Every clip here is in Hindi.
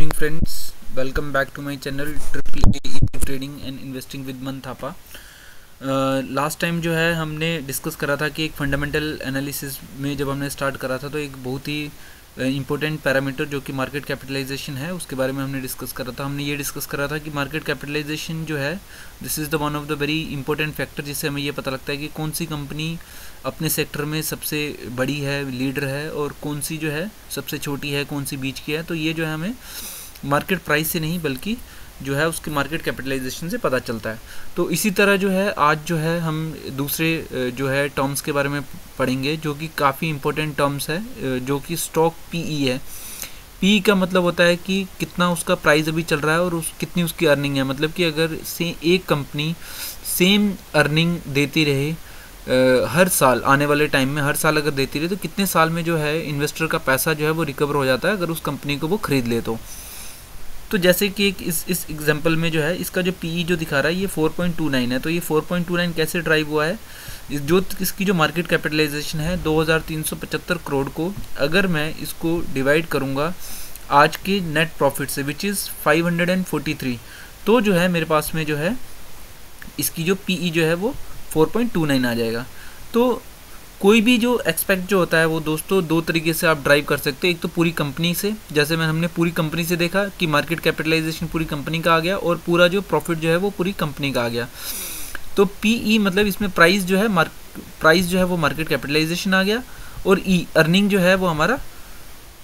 evening friends, welcome back to my channel triple A trading and investing with मन थापा। लास्ट टाइम जो है हमने डिस्कस करा था कि एक फंडामेंटल एनालिसिस में जब हमने स्टार्ट करा था तो एक बहुत ही इंपॉर्टेंट पैरामीटर जो कि मार्केट कैपिटलाइजेशन है उसके बारे में हमने डिस्कस करा था। हमने ये डिस्कस करा था कि मार्केट कैपिटलाइजेशन जो है this is the one of the very important factor जिससे हमें ये पता लगता है कि कौन सी कंपनी अपने सेक्टर में सबसे बड़ी है, लीडर है, और कौन सी जो है सबसे छोटी है, कौन सी बीच की है। तो ये जो है हमें मार्केट प्राइस से नहीं बल्कि जो है उसके मार्केट कैपिटलाइजेशन से पता चलता है। तो इसी तरह जो है आज जो है हम दूसरे जो है टर्म्स के बारे में पढ़ेंगे जो कि काफ़ी इंपॉर्टेंट टर्म्स है, जो कि स्टॉक पीई है। पी का मतलब होता है कि कितना उसका प्राइस अभी चल रहा है और कितनी उसकी अर्निंग है। मतलब कि अगर से एक कंपनी सेम अर्निंग देती रहे हर साल, आने वाले टाइम में हर साल अगर देती रहे तो कितने साल में जो है इन्वेस्टर का पैसा जो है वो रिकवर हो जाता है अगर उस कंपनी को वो खरीद ले। तो जैसे कि एक इस एग्जांपल में जो है इसका जो पीई जो दिखा रहा है ये 4.29 है। तो ये 4.29 कैसे ड्राइव हुआ है, जो इसकी जो मार्केट कैपिटलाइजेशन है 2375 करोड़ को अगर मैं इसको डिवाइड करूँगा आज के नेट प्रॉफिट से विच इज़ 543, तो जो है मेरे पास में जो है इसकी जो पीई जो है वो 4.29 आ जाएगा। तो कोई भी जो एक्सपेक्ट जो होता है वो दोस्तों दो तरीके से आप ड्राइव कर सकते हैं। एक तो पूरी कंपनी से, जैसे हमने पूरी कंपनी से देखा कि मार्केट कैपिटलाइजेशन पूरी कंपनी का आ गया और पूरा जो प्रॉफिट जो है वो पूरी कंपनी का आ गया। तो पीई मतलब इसमें प्राइस जो है वो मार्केट कैपिटलाइजेशन आ गया, और ई अर्निंग जो है वो हमारा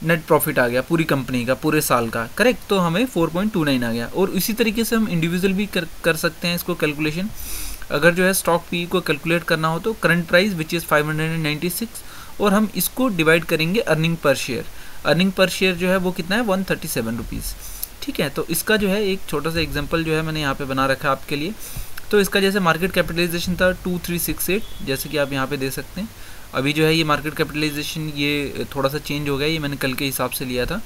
नेट प्रॉफिट आ गया पूरी कंपनी का पूरे साल का। करेक्ट, तो हमें 4.29 आ गया। और इसी तरीके से हम इंडिविजुअल भी कर सकते हैं इसको कैलकुलेशन। अगर जो है स्टॉक पी को कैलकुलेट करना हो तो करंट प्राइस विच इज़ 596 और हम इसको डिवाइड करेंगे earning per share. Earning per share जो है वो कितना है 137 रुपीज़। ठीक है, तो इसका जो है एक छोटा सा एग्जांपल जो है मैंने यहाँ पे बना रखा है आपके लिए। तो इसका जैसे मार्केट कैपिटलाइजेशन था 2368, जैसे कि आप यहाँ पे दे सकते हैं। अभी जो है ये मार्केट कैपिटलाइजेशन ये थोड़ा सा चेंज हो गया, ये मैंने कल के हिसाब से लिया था।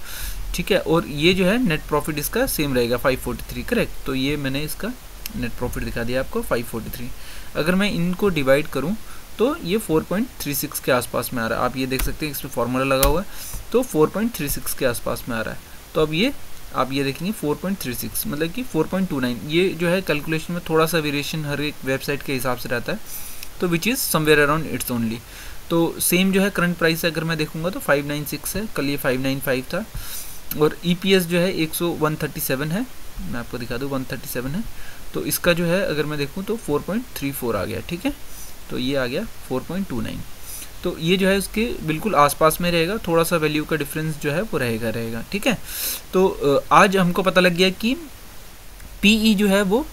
ठीक है, और ये जो है नेट प्रॉफिट इसका सेम रहेगा 543। करेक्ट, तो ये मैंने इसका नेट प्रॉफिट दिखा दिया आपको 543। अगर मैं इनको डिवाइड करूं तो ये 4.36 के आसपास में आ रहा है। आप ये देख सकते हैं इसमें फॉर्मूला लगा हुआ है, तो 4.36 के आसपास में आ रहा है। तो अब ये आप ये देखेंगे 4.36 मतलब कि 4.29। ये जो है कैलकुलेशन में थोड़ा सा वेरिएशन हर एक वेबसाइट के हिसाब से रहता है, तो which is somewhere around its only. तो सेम जो है करंट प्राइस अगर मैं देखूंगा तो 596 है, कल ये 595 था, और EPS जो है 137 है। मैं आपको दिखा दूँ 137 है। तो इसका जो है अगर मैं देखूं तो 4.34 आ गया। ठीक है, तो ये आ गया 4.29। तो ये जो है उसके बिल्कुल आसपास में रहेगा, थोड़ा सा वैल्यू का डिफरेंस जो है वो रहेगा। ठीक है, तो आज हमको पता लग गया कि पीई जो है वो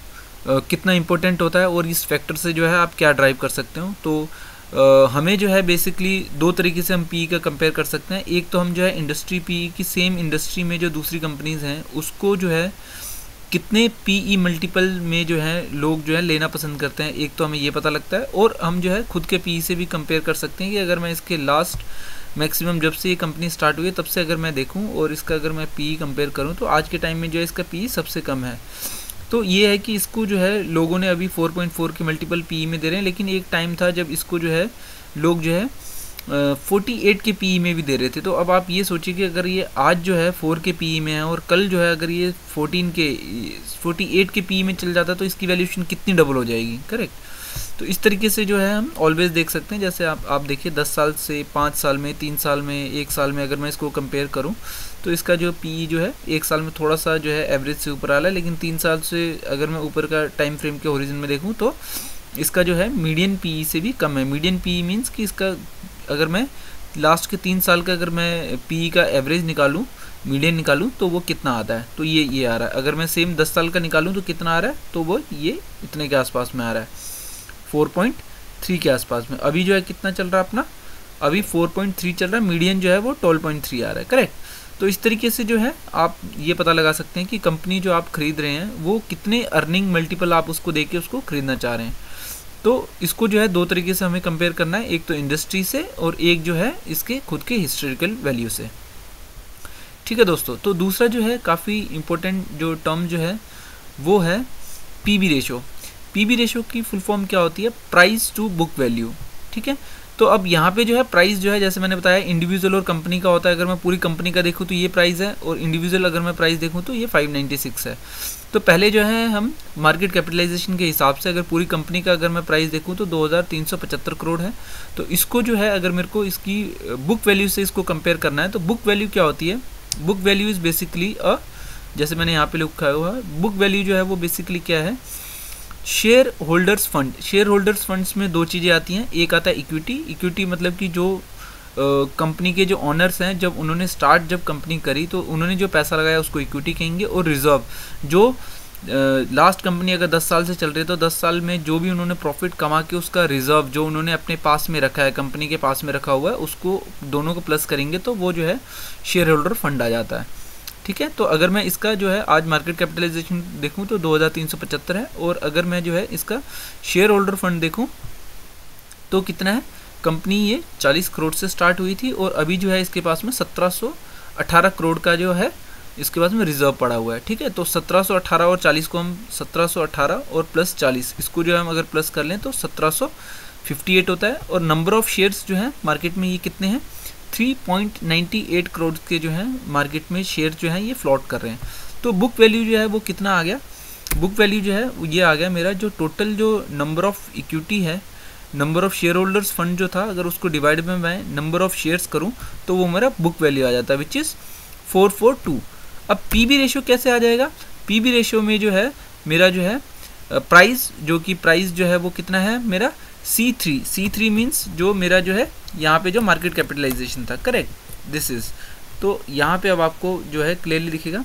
कितना इम्पोर्टेंट होता है और इस फैक्टर से जो है आप क्या ड्राइव कर सकते हो। तो हमें जो है बेसिकली दो तरीके से हम पीई का कंपेयर कर सकते हैं। एक तो हम जो है इंडस्ट्री पीई की सेम इंडस्ट्री में जो दूसरी कंपनीज हैं उसको जो है कितने पीई मल्टीपल में जो है लोग जो है लेना पसंद करते हैं, एक तो हमें ये पता लगता है। और हम जो है खुद के पीई से भी कंपेयर कर सकते हैं कि अगर मैं इसके लास्ट मैक्सिमम जब से ये कंपनी स्टार्ट हुई है तब से अगर मैं देखूं और इसका अगर मैं पीई कंपेयर करूं तो आज के टाइम में जो है इसका पीई सबसे कम है। तो ये है कि इसको जो है लोगों ने अभी 4.4 के मल्टीपल पीई में दे रहे हैं, लेकिन एक टाइम था जब इसको जो है लोग जो है 48 के पीई में भी दे रहे थे। तो अब आप ये सोचिए कि अगर ये आज जो है 4 के पीई में है और कल जो है अगर ये 48 के पीई में चल जाता तो इसकी वैल्यूएशन कितनी डबल हो जाएगी। करेक्ट, तो इस तरीके से जो है हम ऑलवेज देख सकते हैं। जैसे आप देखिए 10 साल से 5 साल में, 3 साल में, 1 साल में अगर मैं इसको कंपेयर करूं तो इसका जो पीई जो है 1 साल में थोड़ा सा जो है एवरेज से ऊपर आ रहा है, लेकिन 3 साल से अगर मैं ऊपर का टाइम फ्रेम के ओरिजिन में देखूँ तो इसका जो है मीडियन पीई से भी कम है। मीडियन पीई मीन्स कि इसका अगर मैं लास्ट के 3 साल का अगर मैं पीई का एवरेज निकालूं, मीडियन निकालूं तो वो कितना आता है, तो ये आ रहा है। अगर मैं सेम 10 साल का निकालूं तो कितना आ रहा है, तो वो ये इतने के आसपास में आ रहा है, 4.3 के आसपास में। अभी जो है कितना चल रहा है अपना, अभी 4.3 चल रहा है, मीडियन जो है वो 12.3 आ रहा है। करेक्ट, तो इस तरीके से जो है आप ये पता लगा सकते हैं कि कंपनी जो आप खरीद रहे हैं वो कितने अर्निंग मल्टीपल आप उसको दे के उसको खरीदना चाह रहे हैं। तो इसको जो है दो तरीके से हमें कंपेयर करना है, एक तो इंडस्ट्री से और एक जो है इसके खुद के हिस्टोरिकल वैल्यू से। ठीक है दोस्तों, तो दूसरा जो है काफ़ी इम्पोर्टेंट जो टर्म जो है वो है पीबी रेशो। पीबी रेशो की फुल फॉर्म क्या होती है, प्राइस टू बुक वैल्यू। ठीक है, तो अब यहाँ पे जो है प्राइस जो है जैसे मैंने बताया इंडिविजुअल और कंपनी का होता है। अगर मैं पूरी कंपनी का देखूँ तो ये प्राइस है, और इंडिविजुअल अगर मैं प्राइस देखूँ तो ये 596 है। तो पहले जो है हम मार्केट कैपिटलाइजेशन के हिसाब से अगर पूरी कंपनी का अगर मैं प्राइस देखूँ तो 2375 करोड़ है। तो इसको जो है अगर मेरे को इसकी बुक वैल्यू से इसको कंपेयर करना है तो बुक वैल्यू क्या होती है? बुक वैल्यू इज़ बेसिकली जैसे मैंने यहाँ पे लिखा हुआ है, बुक वैल्यू जो है वो बेसिकली क्या है? Share holders fund. Share holders funds में दो चीज़ें आती हैं, एक आता है इक्विटी। इक्विटी मतलब कि जो कंपनी के जो ऑनर्स हैं जब उन्होंने जब कंपनी करी तो उन्होंने जो पैसा लगाया उसको इक्विटी कहेंगे। और रिजर्व, जो लास्ट कंपनी अगर 10 साल से चल रही है तो 10 साल में जो भी उन्होंने प्रॉफिट कमा के उसका रिजर्व जो उन्होंने अपने पास में रखा है, कंपनी के पास में रखा हुआ है, उसको दोनों को प्लस करेंगे तो वो जो है शेयर होल्डर फंड आ जाता है। ठीक है, तो अगर मैं इसका जो है आज मार्केट कैपिटलाइजेशन देखूं तो 2375 है, और अगर मैं जो है इसका शेयर होल्डर फंड देखूं तो कितना है? कंपनी ये 40 करोड़ से स्टार्ट हुई थी और अभी जो है इसके पास में 1718 करोड़ का जो है इसके पास में रिजर्व पड़ा हुआ है। ठीक है, तो 1718 और 40 को हम 1718 और प्लस 40 इसको जो है हम अगर प्लस कर लें तो 1758 होता है। और नंबर ऑफ शेयर्स जो है मार्केट में ये कितने हैं? 3.98 करोड़ के जो है मार्केट में शेयर जो है ये फ्लोट कर रहे हैं। तो बुक वैल्यू जो है वो कितना आ गया? बुक वैल्यू जो है ये आ गया मेरा जो टोटल जो नंबर ऑफ इक्विटी है, number of share holders fund जो था, अगर उसको डिवाइड में मैं नंबर ऑफ शेयर्स करूं तो वो मेरा बुक वैल्यू आ जाता है विच इज़ 442। अब पीबी रेशियो कैसे आ जाएगा? पीबी रेशियो में जो है मेरा जो है प्राइस, जो कि प्राइस जो है वो कितना है मेरा? C3 मीन्स जो मेरा जो है यहाँ पे जो मार्केट कैपिटलाइजेशन था, करेक्ट, दिस इज़। तो यहाँ पे अब आपको जो है क्लियरली दिखेगा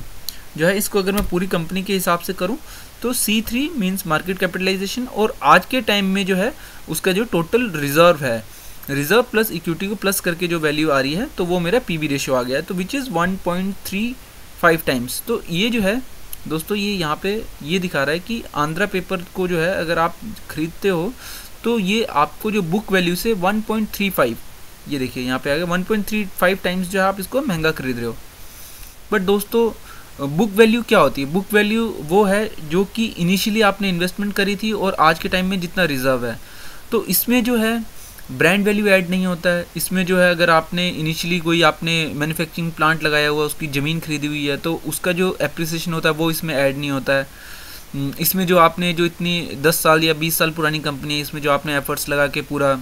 जो है इसको अगर मैं पूरी कंपनी के हिसाब से करूँ तो C3 मीन्स मार्केट कैपिटलाइजेशन, और आज के टाइम में जो है उसका जो टोटल रिजर्व है, रिजर्व प्लस इक्विटी को प्लस करके जो वैल्यू आ रही है तो वो मेरा पीबी रेशियो आ गया है, तो विच इज़ 1.35 टाइम्स। तो ये जो है दोस्तों ये यहाँ पे ये दिखा रहा है कि आंध्रा पेपर को जो है अगर आप खरीदते हो तो ये आपको जो बुक वैल्यू से 1.35, ये देखिए यहाँ पे आ गया 1.35 टाइम्स जो है आप इसको महंगा खरीद रहे हो। बट दोस्तों बुक वैल्यू क्या होती है? बुक वैल्यू वो है जो कि इनिशियली आपने इन्वेस्टमेंट करी थी और आज के टाइम में जितना रिजर्व है। तो इसमें जो है ब्रांड वैल्यू ऐड नहीं होता है। इसमें जो है अगर आपने इनिशियली कोई आपने मैन्युफैक्चरिंग प्लांट लगाया हुआ, उसकी ज़मीन खरीदी हुई है तो उसका जो एप्रिसिएशन होता है वो इसमें ऐड नहीं होता है। इसमें जो आपने जो इतनी 10 साल या 20 साल पुरानी कंपनी है, इसमें जो आपने एफर्ट्स लगा के पूरा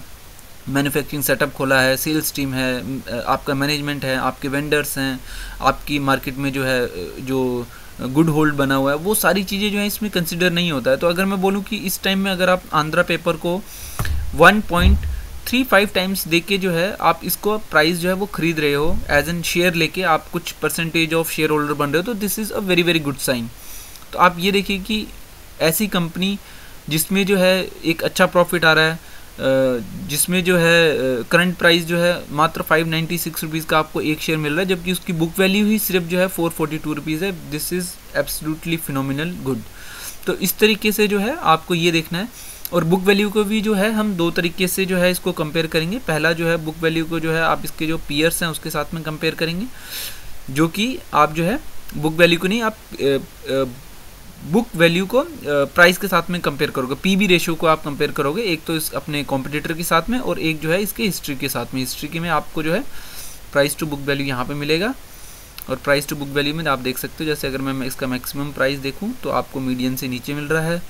मैन्युफैक्चरिंग सेटअप खोला है, सेल्स टीम है, आपका मैनेजमेंट है, आपके वेंडर्स हैं, आपकी मार्केट में जो है जो गुड होल्ड बना हुआ है, वो सारी चीज़ें जो है इसमें कंसिडर नहीं होता है। तो अगर मैं बोलूँ कि इस टाइम में अगर आप आंध्रा पेपर को 1.35 टाइम्स दे के जो है आप इसको प्राइस जो है वो खरीद रहे हो एज एन शेयर लेके, आप कुछ परसेंटेज ऑफ शेयर होल्डर बन रहे हो, तो this is a very very good sign. तो आप ये देखिए कि ऐसी कंपनी जिसमें जो है एक अच्छा प्रॉफिट आ रहा है, जिसमें जो है करंट प्राइस जो है मात्र 596 रुपीज़ का आपको एक शेयर मिल रहा है, जबकि उसकी बुक वैल्यू ही सिर्फ जो है 442 रुपीज़ है। This is absolutely phenomenal good. तो इस तरीके से जो है आपको ये देखना है। और बुक वैल्यू को भी जो है हम दो तरीके से जो है इसको कंपेयर करेंगे। पहला जो है बुक वैल्यू को जो है आप इसके जो पीयर्स हैं उसके साथ में कंपेयर करेंगे, जो कि आप जो है बुक वैल्यू को नहीं, आप बुक वैल्यू को प्राइस के साथ में कंपेयर करोगे, पीबी रेशियो को आप कंपेयर करोगे, एक तो इस अपने कॉम्पिटिटर के साथ में और एक जो है इसके हिस्ट्री के साथ में। हिस्ट्री के में आपको जो है प्राइस टू बुक वैल्यू यहाँ पे मिलेगा, और प्राइस टू बुक वैल्यू में आप देख सकते हो जैसे अगर मैं इसका मैक्सिमम प्राइस देखूँ तो आपको मीडियन से नीचे मिल रहा है,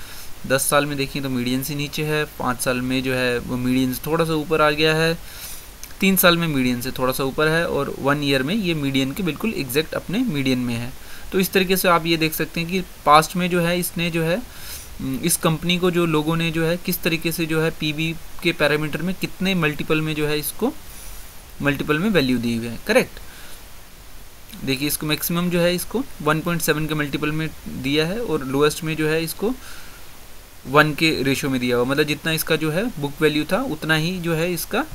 10 साल में देखिए तो मीडियन से नीचे है, 5 साल में जो है वो मीडियन से थोड़ा सा ऊपर आ गया है, 3 साल में मीडियन से थोड़ा सा ऊपर है, और 1 ईयर में ये मीडियन के बिल्कुल एग्जैक्ट अपने मीडियन में है। तो इस तरीके से आप ये देख सकते हैं कि पास्ट में जो है इसने जो है इस कंपनी को जो लोगों ने जो है किस तरीके से जो है पीबी के पैरामीटर में कितने मल्टीपल में जो है इसको मल्टीपल में वैल्यू दी हुई है, करेक्ट। देखिए इसको मैक्सिमम जो है इसको 1.7 के मल्टीपल में दिया है, और लोएस्ट में जो है इसको 1 के रेशियो में दिया हुआ, मतलब जितना इसका जो है बुक वैल्यू था उतना ही जो है इसका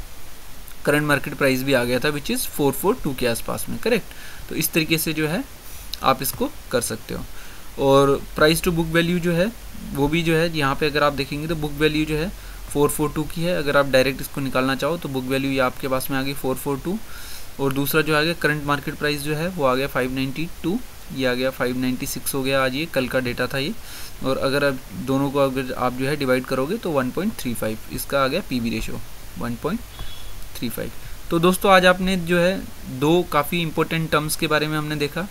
करंट मार्केट प्राइस भी आ गया था, विच इज़ 442 के आसपास में, करेक्ट। तो इस तरीके से जो है आप इसको कर सकते हो। और प्राइस टू बुक वैल्यू जो है वो भी जो है यहाँ पे अगर आप देखेंगे तो बुक वैल्यू जो है 442 की है। अगर आप डायरेक्ट इसको निकालना चाहो तो बुक वैल्यू ये आपके पास में आ गई 442, और दूसरा जो आ गया करंट मार्केट प्राइस जो है वो आ गया 592, ये आ गया 596 हो गया आज, ये कल का डेटा था ये। और अगर आप दोनों को अगर आप जो है डिवाइड करोगे तो 1.35 इसका आ गया पीबी रेशियो 1.35। 0.35। तो दोस्तों आज आपने जो है दो काफ़ी इंपॉर्टेंट टर्म्स के बारे में हमने देखा,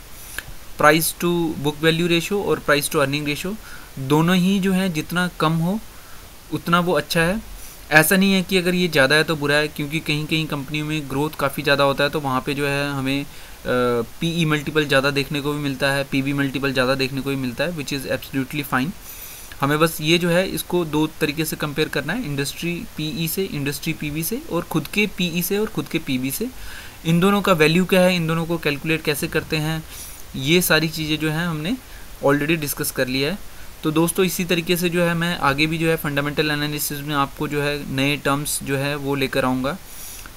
price to book value ratio और प्राइस टू अर्निंग रेशो। दोनों ही जो है जितना कम हो उतना वो अच्छा है। ऐसा नहीं है कि अगर ये ज़्यादा है तो बुरा है, क्योंकि कहीं कहीं कंपनियों में ग्रोथ काफ़ी ज़्यादा होता है तो वहाँ पे जो है हमें पीई मल्टीपल ज़्यादा देखने को भी मिलता है, पीबी मल्टीपल ज़्यादा देखने को भी मिलता है, विच इज़ एब्सोल्युटली फाइन। हमें बस ये जो है इसको दो तरीके से कंपेयर करना है, इंडस्ट्री पीई से, इंडस्ट्री पीबी से, और खुद के पीई से और खुद के पीबी से। इन दोनों का वैल्यू क्या है, इन दोनों को कैलकुलेट कैसे करते हैं, ये सारी चीज़ें जो हैं हमने ऑलरेडी डिस्कस कर लिया है। तो दोस्तों इसी तरीके से जो है मैं आगे भी जो है फंडामेंटल एनालिसिस में आपको जो है नए टर्म्स जो है वो लेकर आऊँगा।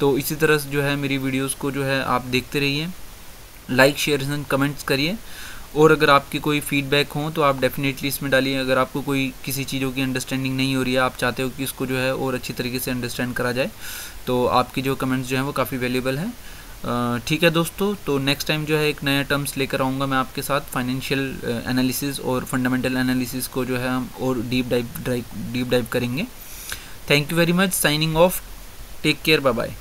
तो इसी तरह से जो है मेरी वीडियोस को जो है आप देखते रहिए, लाइक शेयर एंड कमेंट्स करिए, और अगर आपकी कोई फीडबैक हो तो आप डेफिनेटली इसमें डालिए। अगर आपको कोई किसी चीज़ों की अंडरस्टैंडिंग नहीं हो रही है, आप चाहते हो कि इसको जो है और अच्छी तरीके से अंडरस्टैंड करा जाए, तो आपकी जो कमेंट्स जो हैं वो काफ़ी वैल्यूएबल हैं। ठीक है दोस्तों, तो नेक्स्ट टाइम जो है एक नया टर्म्स लेकर आऊँगा मैं आपके साथ। फाइनेंशियल एनालिसिस और फंडामेंटल एनालिसिस को जो है हम और डीप डाइव करेंगे। Thank you very much, signing off, take care, bye bye.